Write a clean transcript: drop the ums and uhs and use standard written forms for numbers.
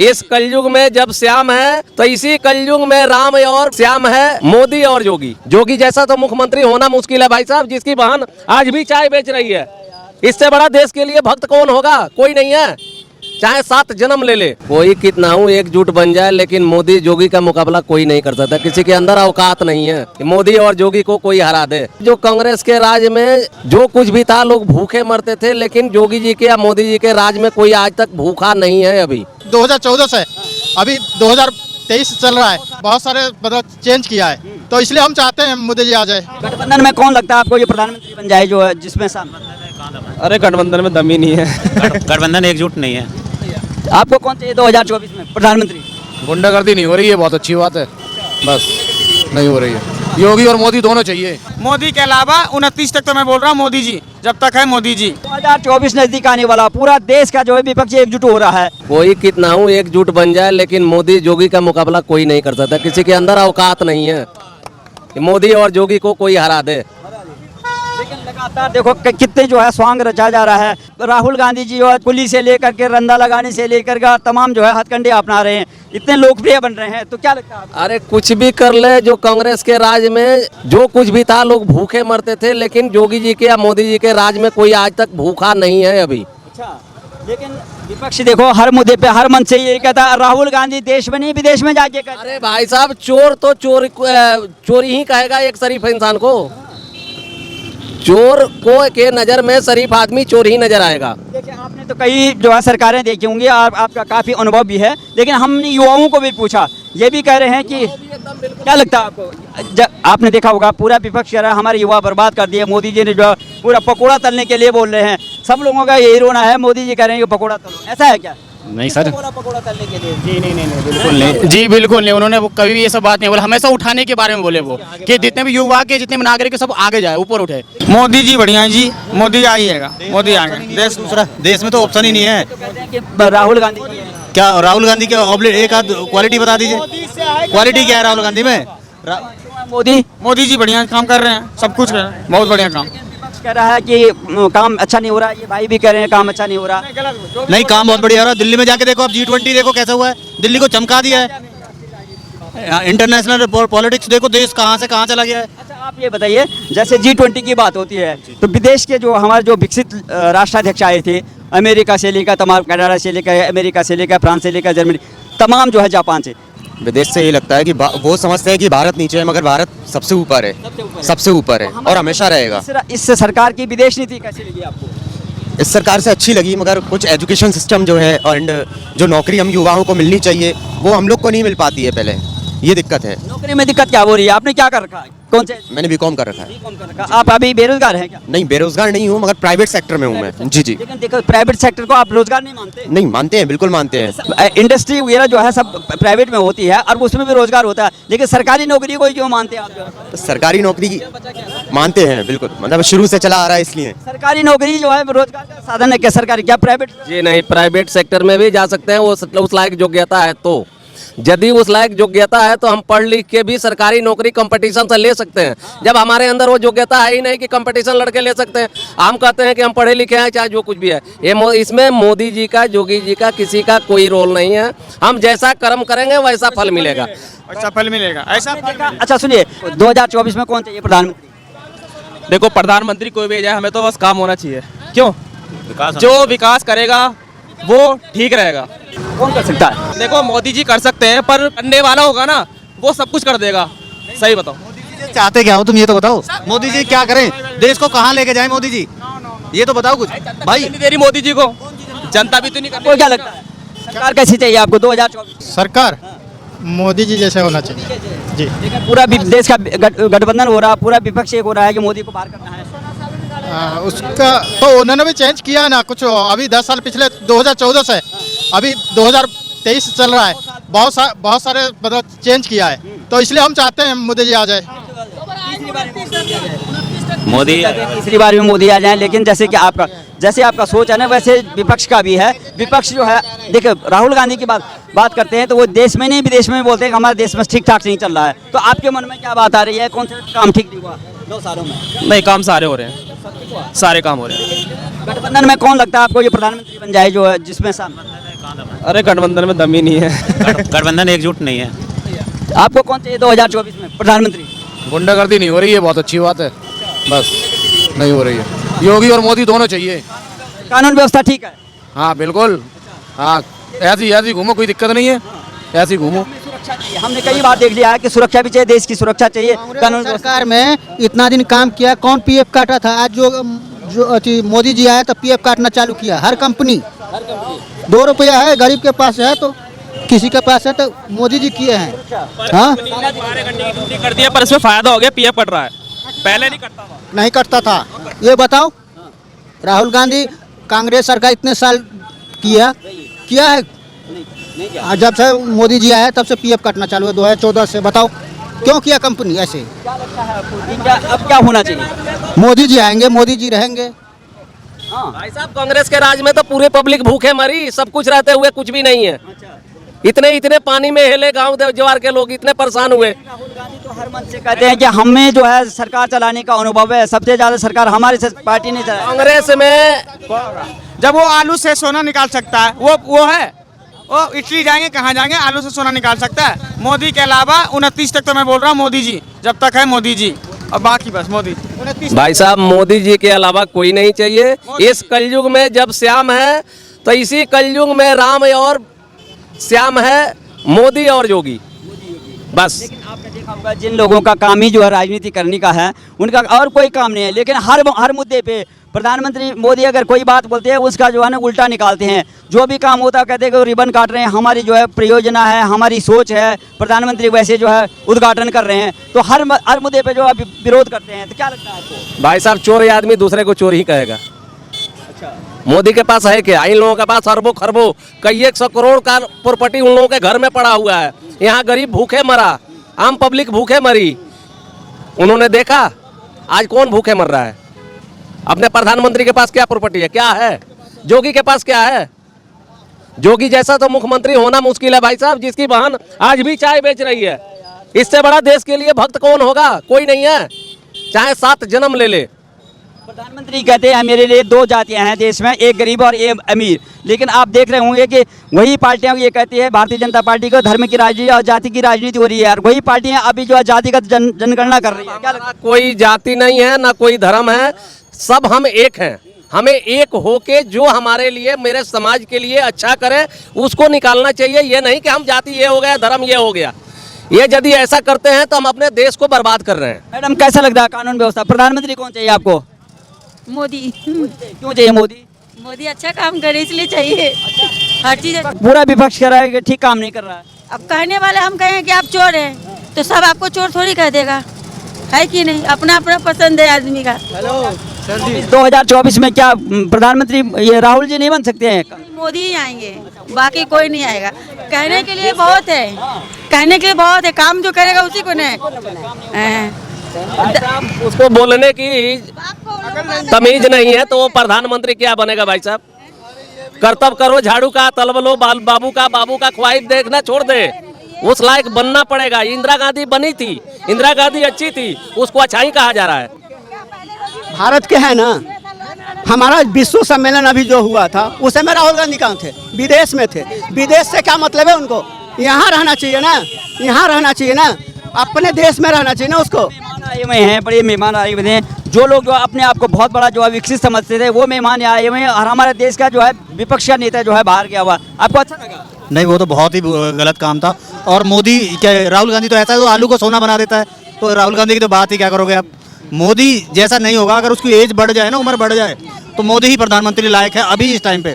इस कलयुग में जब श्याम है तो इसी कलयुग में राम और श्याम है मोदी और जोगी। जोगी जैसा तो मुख्यमंत्री होना मुश्किल है भाई साहब, जिसकी बहन आज भी चाय बेच रही है। इससे बड़ा देश के लिए भक्त कौन होगा? कोई नहीं है, चाहे 7 जन्म ले ले। कोई कितना हूँ एकजुट बन जाए, लेकिन मोदी जोगी का मुकाबला कोई नहीं कर सकता। किसी के अंदर औकात नहीं है कि मोदी और जोगी को कोई हरा दे। जो कांग्रेस के राज में जो कुछ भी था, लोग भूखे मरते थे, लेकिन जोगी जी के या मोदी जी के राज में कोई आज तक भूखा नहीं है। अभी 2014 से अभी 2023 चल रहा है, बहुत सारे मतलब चेंज किया है, तो इसलिए हम चाहते हैं मोदी जी आ जाए। गठबंधन में कौन लगता है आपको ये प्रधानमंत्री बन जाए, जो है जिसमें अरे गठबंधन में दम ही नहीं है। गठबंधन एकजुट नहीं है। आपको कौन चाहिए 2024 में प्रधानमंत्री? गुंडागर्दी नहीं हो रही है, बहुत अच्छी बात है, बस नहीं हो रही है। योगी और मोदी दोनों चाहिए। मोदी के अलावा 29 तक तो मैं बोल रहा हूँ मोदी जी, जब तक है मोदी जी। 2024 नजदीक आने वाला, पूरा देश का जो है विपक्ष एकजुट हो रहा है। कोई कितना हूँ एकजुट बन जाए, लेकिन मोदी जोगी का मुकाबला कोई नहीं कर सकता। किसी के अंदर औकात नहीं है कि मोदी और जोगी को कोई हरा दे। लेकिन लगातार देखो कितने जो है स्वांग रचा जा रहा है। राहुल गांधी जी जो है पुलिस से लेकर के रंदा लगाने से लेकर के तमाम जो है हथकंडे अपना रहे हैं, इतने लोकप्रिय बन रहे हैं, तो क्या लगता है आपको? अरे कुछ भी कर ले, जो कांग्रेस के राज में जो कुछ भी था, लोग भूखे मरते थे, लेकिन जोगी जी के या मोदी जी के राज में कोई आज तक भूखा नहीं है अभी। अच्छा, लेकिन विपक्ष देखो हर मुद्दे पे हर मंच से ये कहता है राहुल गांधी देश में नहीं विदेश में जाके कहते हैं। अरे भाई साहब, चोर तो चोरी ही कहेगा एक शरीफ इंसान को। चोर को के नजर में शरीफ आदमी चोर ही नजर आएगा। देखिए, आपने तो कई जो है सरकारें देखी होंगी, आपका काफी अनुभव भी है, लेकिन हमने युवाओं को भी पूछा, ये भी कह रहे हैं कि क्या लगता है आपको? आपने देखा होगा पूरा विपक्ष कह रहा है हमारे युवा बर्बाद कर दिए, मोदी जी ने जो पूरा पकौड़ा तलने के लिए बोल रहे हैं। सब लोगों का यही रोना है, मोदी जी कह रहे हैं कि पकौड़ा तलो, ऐसा है क्या? नहीं सर, पकौड़ा तलने के लिए जी नहीं बिल्कुल नहीं जी, बिल्कुल नहीं। उन्होंने कभी भी ये सब बात नहीं बोला, हमेशा उठाने के बारे में बोले वो, कि जितने भी युवा के जितने भी नागरिक सब आगे जाए, ऊपर उठे। मोदी जी बढ़िया है जी, मोदी आइएगा, मोदी आएगा। देश दूसरा देश में तो ऑप्शन ही नहीं है। कि राहुल गांधी जी हैं। क्या राहुल गांधी के एक आध क्वालिटी बता दीजिए, क्वालिटी क्या है राहुल गांधी में? मोदी जी बढ़िया काम कर रहे हैं, सब कुछ कर रहे हैं, बहुत बढ़िया काम। कह रहा है कि काम अच्छा नहीं हो रहा है, ये भाई भी कह रहे हैं काम अच्छा नहीं हो रहा। नहीं, काम बहुत बढ़िया हो रहा है। दिल्ली में जाके देखो, अब G20 देखो कैसा हुआ है, दिल्ली को चमका दिया है। इंटरनेशनल पॉलिटिक्स देखो, देश कहाँ से कहाँ चला गया है। अच्छा, आप ये बताइए, जैसे G20 की बात होती है तो विदेश के जो हमारे जो विकसित राष्ट्राध्यक्ष आए थे, अमेरिका से लेकर तमाम, कनाडा से लेकर, अमेरिका से लेकर, फ्रांस से लेकर, जर्मनी, तमाम जो है जापान से, विदेश से ये लगता है कि वो समझते हैं कि भारत नीचे है, मगर भारत सबसे ऊपर है, सबसे ऊपर है और हमेशा रहेगा। इस सरकार की विदेश नीति कैसी लगी आपको? इस सरकार से अच्छी लगी, मगर कुछ एजुकेशन सिस्टम जो है और जो नौकरी हम युवाओं को मिलनी चाहिए वो हम लोग को नहीं मिल पाती है पहले, ये दिक्कत है। नौकरी में दिक्कत क्या हो रही है? आपने क्या कर रखा है? कौन से? मैंने बीकॉम कर रखा है। बीकॉम कर रखा। आप अभी बेरोजगार हैं क्या? नहीं, बेरोजगार नहीं हूँ, मगर प्राइवेट सेक्टर में हूँ मैं। जी जी। लेकिन देखो, प्राइवेट सेक्टर को आप रोजगार नहीं मानते? नहीं मानते हैं, बिल्कुल मानते हैं। इंडस्ट्री वगैरह जो है सब प्राइवेट में होती है और उसमें भी रोजगार होता है, लेकिन सरकारी नौकरी को क्यों मानते हैं आप? सरकारी नौकरी मानते हैं, बिल्कुल, मतलब शुरू से चला आ रहा है इसलिए। सरकारी नौकरी जो है रोजगार का साधन है क्या? सरकारी क्या प्राइवेट? जी नहीं, प्राइवेट सेक्टर में भी जा सकते हैं, वो उस लायक योग्यता है तो। यदि उस लायक योग्यता है तो हम पढ़ लिख के भी सरकारी नौकरी कंपटीशन से ले सकते हैं। जब हमारे अंदर वो योग्यता है ही नहीं कि कंपटीशन लड़के ले सकते हैं, हम कहते हैं कि हम पढ़े लिखे हैं, चाहे जो कुछ भी है। ये इसमें मोदी जी का, जोगी जी का, किसी का कोई रोल नहीं है। हम जैसा कर्म करेंगे वैसा फल मिलेगा। अच्छा फल मिलेगा, ऐसा फल। अच्छा सुनिए, 2024 में कौन चाहिए प्रधानमंत्री? देखो, प्रधानमंत्री कोई भी जाए, हमें तो बस काम होना चाहिए। क्यों? जो विकास करेगा वो ठीक रहेगा। कौन कर सकता है? देखो, मोदी जी कर सकते हैं, पर करने वाला होगा ना, वो सब कुछ कर देगा। सही बताओ, चाहते क्या हो तुम, ये तो बताओ। मोदी जी क्या करें, देश को कहाँ लेके जाए मोदी जी, ये तो बताओ कुछ भाई। नहीं दे रही मोदी जी को, जनता भी तो नहीं कर आपको क्या लगता है सरकार कैसी चाहिए आपको 2024? सरकार मोदी जी जैसे होना चाहिए जी। लेकिन पूरा देश का गठबंधन हो रहा, पूरा विपक्ष एक हो रहा है कि मोदी को बाहर करना है। उसका तो उन्होंने भी चेंज किया है ना कुछ, अभी 10 साल पिछले 2014 से अभी 2023 चल रहा है, बहुत सारे मतलब चेंज किया है, तो इसलिए हम चाहते हैं मोदी जी आ जाए। मोदी तीसरी बार भी मोदी आ जाए, लेकिन जैसे आपका सोच है ना, वैसे विपक्ष का भी है। विपक्ष जो है, देखो राहुल गांधी की बात करते हैं तो वो देश में नहीं विदेश में बोलते हैं कि हमारे देश में ठीक ठाक नहीं चल रहा है। तो आपके मन में क्या बात आ रही है, कौन सा काम ठीक नहीं हुआ 9 सालों में? नहीं, काम सारे हो रहे हैं, सारे काम हो रहे हैं। गठबंधन में कौन लगता है आपको ये प्रधानमंत्री बन जाए, जो जिसमें अरे गठबंधन में दम ही नहीं है। गठबंधन एकजुट नहीं है। आपको कौन चाहिए 2024 में प्रधानमंत्री? गुंडागर्दी नहीं हो रही है, बहुत अच्छी बात है, बस नहीं हो रही है। योगी और मोदी दोनों चाहिए। कानून व्यवस्था ठीक है? हाँ बिल्कुल, हाँ ऐसी घूमो, कोई दिक्कत नहीं है, ऐसी घूमो। सुरक्षा चाहिए, हमने कई बार देख लिया है कि सुरक्षा भी चाहिए, देश की सुरक्षा चाहिए। कानून सरकार में इतना दिन काम किया, कौन पीएफ काटा था? आज जो मोदी जी आए तो पीएफ काटना चालू किया। हर कंपनी 2 रुपया है, गरीब के पास है तो किसी के पास है, तो मोदी जी किए हैं। हाँ, 12 घंटे की ड्यूटी कर दिया, पर इसमें फायदा हो गया, पीएफ कट रहा है, पहले नहीं कटता था। नहीं कटता था। ये बताओ, राहुल गांधी कांग्रेस सरकार इतने साल किया है? जब से मोदी जी आए तब से पीएफ कटना चालू है 2014 से। बताओ क्यों किया कंपनी ऐसे? अब क्या होना चाहिए? मोदी जी आएंगे, मोदी जी रहेंगे। भाई साहब, कांग्रेस के राज में तो पूरी पब्लिक भूखे मरी, सब कुछ रहते हुए कुछ भी नहीं है। इतने पानी में हिले गांव जवार के लोग, इतने परेशान हुए। राहुल गांधी तो हर मंच से कहते हैं कि हमें जो है सरकार चलाने का अनुभव है, सबसे ज्यादा सरकार हमारी पार्टी ने चलाई। कांग्रेस में जब वो आलू से सोना निकाल सकता है, वो है, वो इटली जाएंगे, कहाँ जाएंगे, आलू से सोना निकाल सकता है। मोदी के अलावा 29 तक तो मैं बोल रहा हूँ, मोदी जी जब तक है, मोदी जी, और बाकी बस मोदी। भाई साहब, मोदी जी के अलावा कोई नहीं चाहिए इस कलयुग में। जब श्याम है तो इसी कलयुग में राम और श्याम है, मोदी और योगी, बस। आपने देखा होगा जिन लोगों का काम ही जो है राजनीति करने का है, उनका और कोई काम नहीं है, लेकिन हर मुद्दे पे प्रधानमंत्री मोदी अगर कोई बात बोलते हैं, उसका जो है ना उल्टा निकालते हैं। जो भी काम होता है कहते हैं कि रिबन काट रहे हैं, हमारी जो है परियोजना है, हमारी सोच है, प्रधानमंत्री वैसे जो है उद्घाटन कर रहे हैं, तो हर मुद्दे पे जो है विरोध करते हैं। तो क्या लगता है आपको? भाई साहब, चोर आदमी दूसरे को चोर ही कहेगा। मोदी के पास है क्या? इन लोगों के पास अरबों खरबों, कई 100 करोड़ का प्रॉपर्टी उन लोगों के घर में पड़ा हुआ है। यहाँ गरीब भूखे मरा, आम पब्लिक भूखे मरी। उन्होंने देखा आज कौन भूखे मर रहा है? अपने प्रधानमंत्री के पास क्या प्रॉपर्टी है, क्या है? जोगी के पास क्या है? जोगी जैसा तो मुख्यमंत्री होना मुश्किल है भाई साहब, जिसकी बहन आज भी चाय बेच रही है। इससे बड़ा देश के लिए भक्त कौन होगा? कोई नहीं है, चाहे 7 जन्म ले ले। प्रधानमंत्री कहते हैं मेरे लिए 2 जातियां हैं देश में, एक गरीब और एक अमीर। लेकिन आप देख रहे होंगे कि वही पार्टियां ये कहती है, भारतीय जनता पार्टी को धर्म की राजनीति और जाति की राजनीति हो रही है, और वही पार्टियां अभी जो है जातिगत जनगणना कर रही है। क्या लगता है? कोई जाति नहीं है, ना कोई धर्म है, सब हम एक हैं। हमें एक होके जो हमारे लिए, मेरे समाज के लिए अच्छा करे, उसको निकालना चाहिए। ये नहीं कि हम जाति ये हो गया, धर्म ये हो गया। ये यदि ऐसा करते हैं तो हम अपने देश को बर्बाद कर रहे हैं। मैडम, कैसा लगता है कानून व्यवस्था? प्रधानमंत्री कौन चाहिए आपको? मोदी। क्यों चाहिए मोदी? मोदी अच्छा काम करे इसलिए चाहिए, हर चीज। पूरा विपक्ष कह रहा है कि ठीक काम नहीं कर रहा है। अब कहने वाले हम कहें कि आप चोर हैं तो सब आपको चोर थोड़ी कह देगा, है कि नहीं? अपना अपना पसंद है आदमी का। 2024 में क्या प्रधानमंत्री ये राहुल जी नहीं बन सकते हैं? मोदी ही आएंगे, बाकी कोई नहीं आएगा। कहने के लिए बहुत है, कहने के लिए बहुत है, काम जो करेगा उसी को नहीं। उसको बोलने की तमीज नहीं है तो वो प्रधानमंत्री क्या बनेगा भाई साहब? कर्तव्य करो, झाड़ू का तलब लो, बाबू का ख्वाहिश देखना छोड़ दे। उस लायक बनना पड़ेगा। इंदिरा गांधी बनी थी, इंदिरा गांधी अच्छी थी, उसको अच्छा ही कहा जा रहा है। भारत के है ना, हमारा विश्व सम्मेलन अभी जो हुआ था उस समय राहुल गांधी कहाँ थे? विदेश में थे। विदेश से क्या मतलब है उनको? यहाँ रहना चाहिए ना, यहाँ रहना चाहिए ना, अपने देश में रहना चाहिए ना उसको। आए हुए हैं, बड़े मेहमान आए हुए हैं। जो लोग जो अपने आप को बहुत बड़ा जो है विकसित समझते थे, वो मेहमान आए हुए हैं, और हमारे देश का जो है विपक्ष का नेता जो है बाहर गया हुआ। आपको अच्छा लगा? नहीं, वो तो बहुत ही गलत काम था। और मोदी क्या, राहुल गांधी तो ऐसा है तो आलू को सोना बना देता है, तो राहुल गांधी की तो बात ही क्या करोगे आप? मोदी जैसा नहीं होगा, अगर उसकी एज बढ़ जाए ना, उम्र बढ़ जाए, तो मोदी ही प्रधानमंत्री लायक है अभी इस टाइम पे।